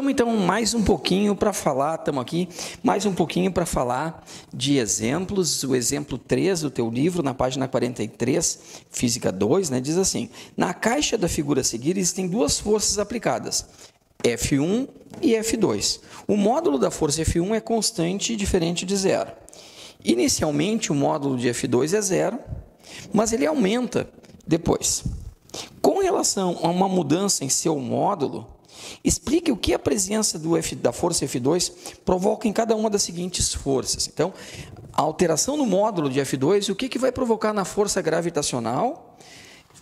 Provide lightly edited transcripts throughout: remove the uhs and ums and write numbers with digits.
Vamos então mais um pouquinho para falar, estamos aqui, mais um pouquinho para falar de exemplos. O exemplo 3 do teu livro, na página 43, Física 2, né, diz assim: na caixa da figura a seguir existem duas forças aplicadas, F1 e F2. O módulo da força F1 é constante e diferente de zero. Inicialmente, o módulo de F2 é zero, mas ele aumenta depois. Com relação a uma mudança em seu módulo, explique o que a presença da força F2 provoca em cada uma das seguintes forças. Então, a alteração no módulo de F2, o que vai provocar na força gravitacional?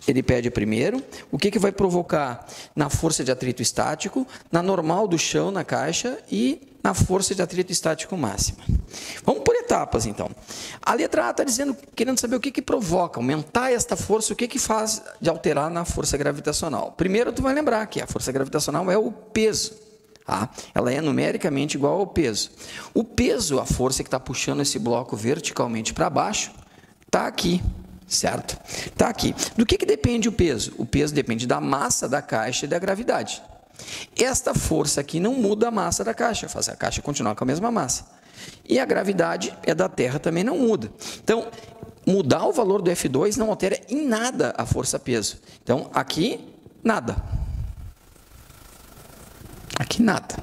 Ele pede primeiro. O que vai provocar na força de atrito estático, na normal do chão, na caixa, e na força de atrito estático máxima. Vamos por etapas, então. A letra A está querendo saber o que provoca, aumentar esta força, o que faz de alterar na força gravitacional. Primeiro, tu vai lembrar que a força gravitacional é o peso. Tá? Ela é numericamente igual ao peso. O peso, a força que está puxando esse bloco verticalmente para baixo, está aqui. Certo? Está aqui. Do que depende o peso? O peso depende da massa da caixa e da gravidade. Esta força aqui não muda a massa da caixa, faz a caixa continuar com a mesma massa. E a gravidade é da Terra, também não muda. Então, mudar o valor do F2 não altera em nada a força-peso. Então, aqui, nada. Aqui, nada.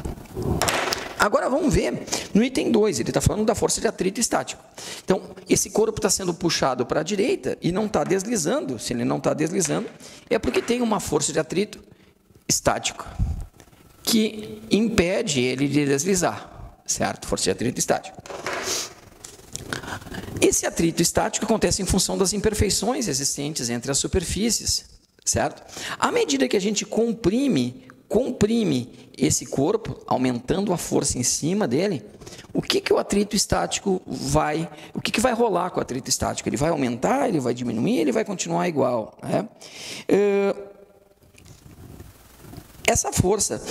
Agora, vamos ver no item 2, ele está falando da força de atrito estático. Então, esse corpo está sendo puxado para a direita e não está deslizando. Se ele não está deslizando, é porque tem uma força de atrito estático que impede ele de deslizar, certo? Força de atrito estático. Esse atrito estático acontece em função das imperfeições existentes entre as superfícies, certo? À medida que a gente comprime esse corpo, aumentando a força em cima dele, o que o atrito estático vai... O que vai rolar com o atrito estático? Ele vai aumentar, ele vai diminuir, ele vai continuar igual, né? Essa força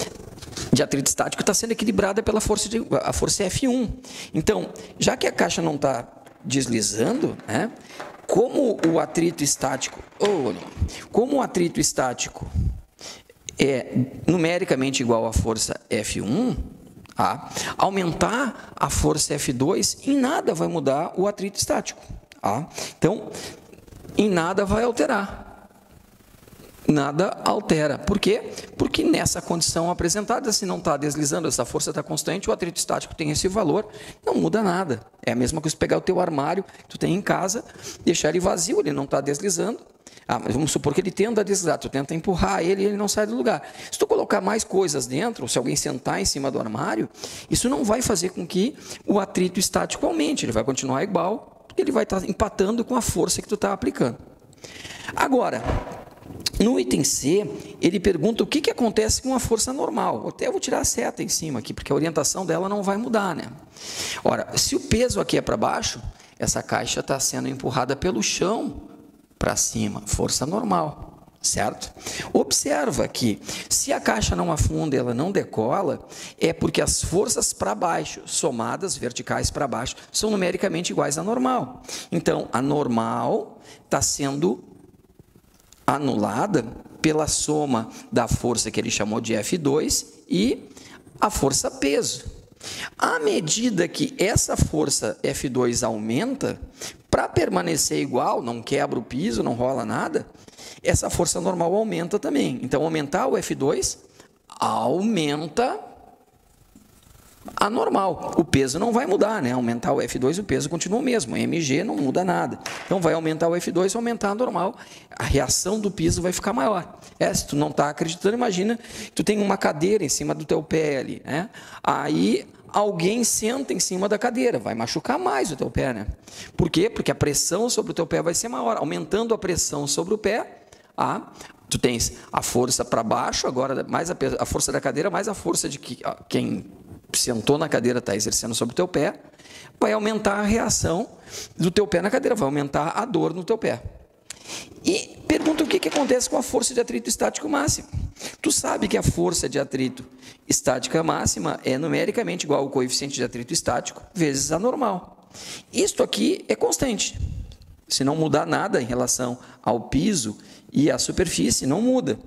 de atrito estático está sendo equilibrada pela força F1. Então, já que a caixa não está deslizando, né, como o atrito estático é numericamente igual à força F1, aumentar a força F2 em nada vai mudar o atrito estático. Então, em nada vai alterar. Nada altera. Por quê? Porque nessa condição apresentada, se não está deslizando, essa força está constante, o atrito estático tem esse valor, não muda nada. É a mesma coisa que pegar o teu armário que tu tem em casa, deixar ele vazio, ele não está deslizando. Mas vamos supor que ele tenta a deslizar, tu tenta empurrar ele e ele não sai do lugar. Se tu colocar mais coisas dentro, ou se alguém sentar em cima do armário, isso não vai fazer com que o atrito estático aumente, ele vai continuar igual, porque ele vai estar empatando com a força que tu está aplicando. Agora, no item C, ele pergunta o que acontece com a força normal. Até eu vou tirar a seta em cima aqui, porque a orientação dela não vai mudar, né? Ora, se o peso aqui é para baixo, essa caixa está sendo empurrada pelo chão para cima, força normal, certo? Observa que se a caixa não afunda, ela não decola, é porque as forças para baixo, somadas, verticais para baixo, são numericamente iguais à normal. Então, a normal está sendo anulada pela soma da força que ele chamou de F2 e a força peso. À medida que essa força F2 aumenta, para permanecer igual, não quebra o piso, não rola nada, essa força normal aumenta também. Então, aumentar o F2 aumenta a normal. O peso não vai mudar, né? Aumentar o F2, o peso continua o mesmo. mg não muda nada. Então, vai aumentar o F2, aumentar a normal. A reação do piso vai ficar maior. Se tu não está acreditando, imagina que tu tem uma cadeira em cima do teu pé ali, né? Aí, alguém senta em cima da cadeira, vai machucar mais o teu pé, né? Por quê? Porque a pressão sobre o teu pé vai ser maior. Aumentando a pressão sobre o pé, tu tens a força para baixo, agora mais a força da cadeira, mais a força de quem sentou na cadeira está exercendo sobre o teu pé, vai aumentar a reação do teu pé na cadeira, vai aumentar a dor no teu pé. E pergunta o que acontece com a força de atrito estático máxima. Tu sabe que a força de atrito estática máxima é numericamente igual ao coeficiente de atrito estático vezes a normal. Isto aqui é constante. Se não mudar nada em relação ao piso e à superfície, não muda.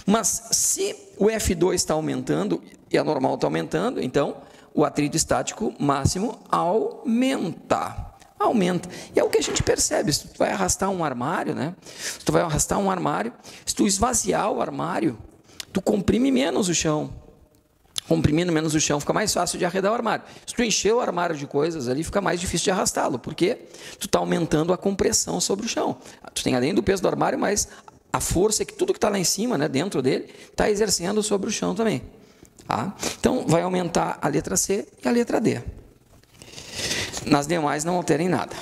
Mas se o F2 está aumentando, e a normal está aumentando, então o atrito estático máximo aumenta. E é o que a gente percebe. Se tu vai arrastar um armário, né? Se tu esvaziar o armário, tu comprime menos o chão. Comprimindo menos o chão, fica mais fácil de arredar o armário. Se tu encher o armário de coisas ali, fica mais difícil de arrastá-lo, porque tu está aumentando a compressão sobre o chão. Tu tem além do peso do armário, mas a força que tudo que está lá em cima, né, dentro dele, está exercendo sobre o chão também. Tá? Então, vai aumentar a letra C e a letra D. Nas demais, não alterem nada.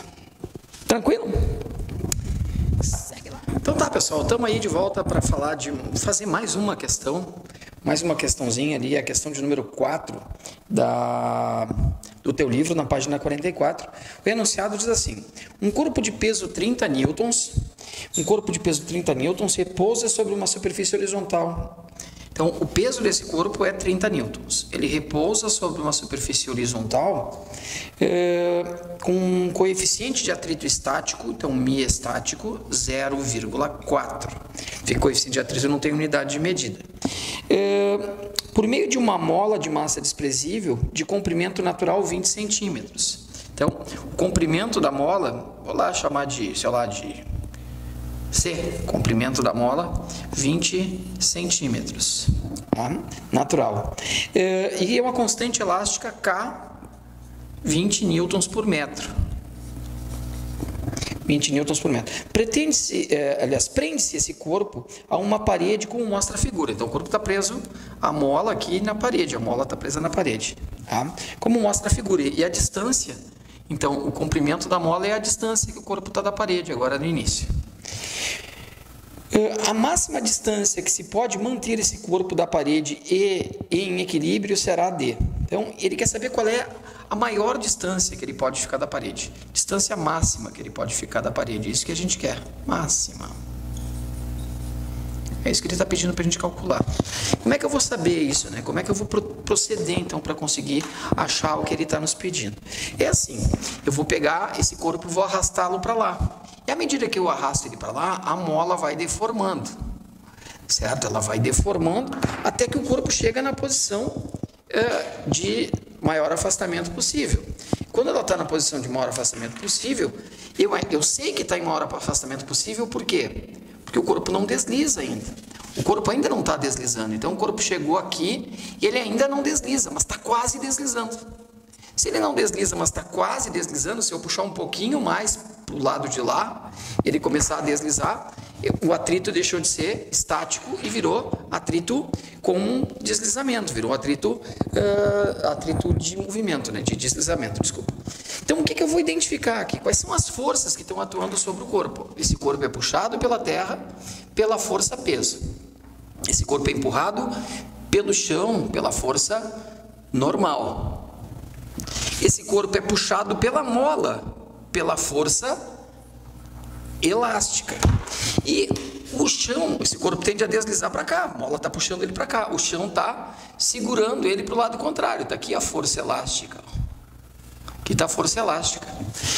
Tranquilo? Segue lá. Então tá, pessoal, estamos aí de volta para fazer mais uma questão. Mais uma questãozinha ali, a questão de número 4 do teu livro, na página 44. O enunciado diz assim: um corpo de peso 30 newtons, repousa sobre uma superfície horizontal. Então, o peso desse corpo é 30 newtons. Ele repousa sobre uma superfície horizontal com um coeficiente de atrito estático, então μ estático, 0,4. O coeficiente de atrito não tem unidade de medida. Por meio de uma mola de massa desprezível de comprimento natural 20 centímetros. Então, o comprimento da mola, vou lá chamar de, sei lá, de C, comprimento da mola, 20 centímetros, tá? Natural. E é uma constante elástica K, 20 newtons por metro. 20 newtons por metro. Prende-se esse corpo a uma parede como mostra a figura. Então, o corpo está preso, a mola aqui na parede, a mola está presa na parede, tá? Como mostra a figura. E a distância, então, o comprimento da mola é a distância que o corpo está da parede, agora no início. A máxima distância que se pode manter esse corpo da parede e em equilíbrio será D. Então, ele quer saber qual é a maior distância que ele pode ficar da parede. Distância máxima que ele pode ficar da parede. Isso que a gente quer. Máxima. É isso que ele está pedindo para a gente calcular. Como é que eu vou saber isso, né? Como é que eu vou proceder, então, para conseguir achar o que ele está nos pedindo? É assim, eu vou pegar esse corpo e vou arrastá-lo para lá. E à medida que eu arrasto ele para lá, a mola vai deformando, certo? Ela vai deformando até que o corpo chega na posição de maior afastamento possível. Quando ela está na posição de maior afastamento possível, eu sei que está em maior afastamento possível, por quê? Porque o corpo não desliza ainda. O corpo ainda não está deslizando. Então, o corpo chegou aqui e ele ainda não desliza, mas está quase deslizando. Se ele não desliza, mas está quase deslizando, se eu puxar um pouquinho mais para o lado de lá, ele começar a deslizar, o atrito deixou de ser estático e virou atrito com deslizamento, virou atrito de movimento, né, de deslizamento, desculpa. Então, o que eu vou identificar aqui? Quais são as forças que estão atuando sobre o corpo? Esse corpo é puxado pela terra pela força peso. Esse corpo é empurrado pelo chão pela força normal. Esse corpo é puxado pela mola, pela força elástica. E o chão, esse corpo tende a deslizar para cá, a mola está puxando ele para cá, o chão está segurando ele para o lado contrário. Está aqui a força elástica. Aqui está a força elástica.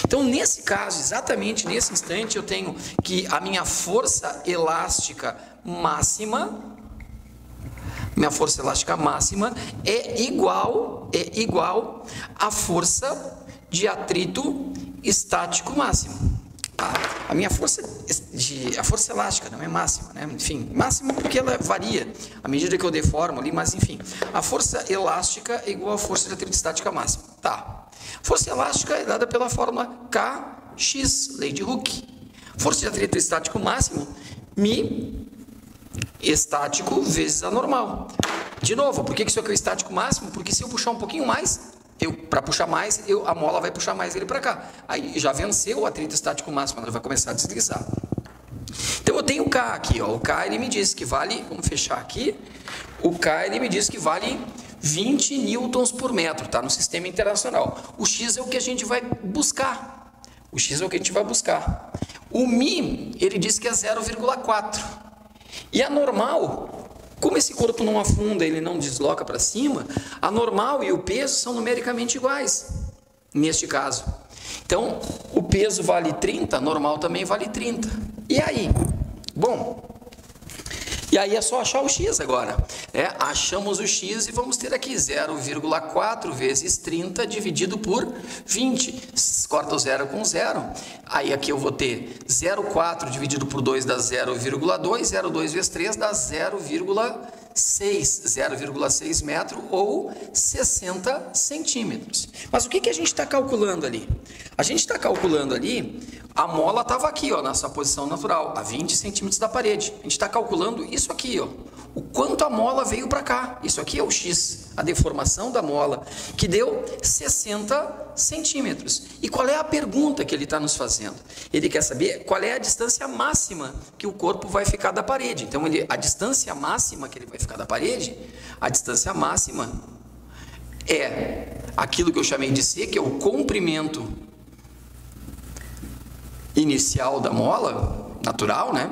Então, nesse caso, exatamente nesse instante, eu tenho que a minha força elástica máxima, é igual à força de atrito estático máximo. A minha força, a força elástica não é máxima, né? Enfim, máxima porque ela varia à medida que eu deformo ali, mas enfim, a força elástica é igual à força de atrito estática máxima. Tá. Força elástica é dada pela fórmula Kx, lei de Hooke. Força de atrito estático máximo, μ estático vezes a normal. De novo, por que isso aqui é o estático máximo? Porque se eu puxar um pouquinho mais, para puxar mais, a mola vai puxar mais ele para cá. Aí já venceu o atrito estático máximo, ela vai começar a deslizar. Então eu tenho o K aqui, ó. O K ele me diz que vale, vamos fechar aqui, o K ele me diz que vale 20 newtons por metro, tá? No sistema internacional. O X é o que a gente vai buscar. O μ, ele diz que é 0,4. E a normal, como esse corpo não afunda, ele não desloca para cima, a normal e o peso são numericamente iguais, neste caso. Então, o peso vale 30, a normal também vale 30. E aí? Bom, E aí é só achar o x agora. Achamos o x e vamos ter aqui 0,4 vezes 30 dividido por 20. Corta o 0 com 0. Aí aqui eu vou ter 0,4 dividido por 2 dá 0,2. 0,2 vezes 3 dá 0,6 metro ou 60 centímetros. Mas o que a gente está calculando ali? A gente está calculando ali, a mola estava aqui, ó, na sua posição natural, a 20 centímetros da parede. A gente está calculando isso aqui, ó, o quanto a mola veio para cá. Isso aqui é o x, a deformação da mola, que deu 60 centímetros. E qual é a pergunta que ele está nos fazendo? Ele quer saber qual é a distância máxima que o corpo vai ficar da parede. Então, a distância máxima que ele vai ficar da parede, a distância máxima é aquilo que eu chamei de C, que é o comprimento inicial da mola, natural, né?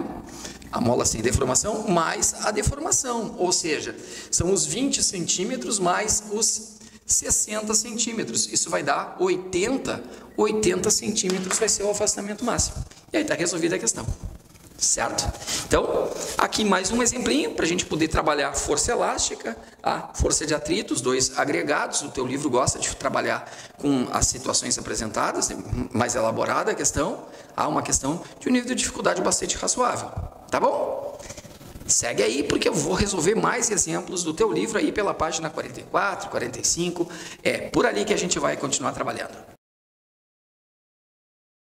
A mola sem deformação, mais a deformação, ou seja, são os 20 centímetros mais os 60 centímetros. Isso vai dar 80 centímetros vai ser o afastamento máximo. E aí está resolvida a questão. Certo? Então, aqui mais um exemplinho para a gente poder trabalhar força elástica, a força de atrito, os dois agregados. O teu livro gosta de trabalhar com as situações apresentadas, mais elaborada a questão. Há uma questão de um nível de dificuldade bastante razoável. Tá bom? Segue aí, porque eu vou resolver mais exemplos do teu livro aí pela página 44, 45. É por ali que a gente vai continuar trabalhando.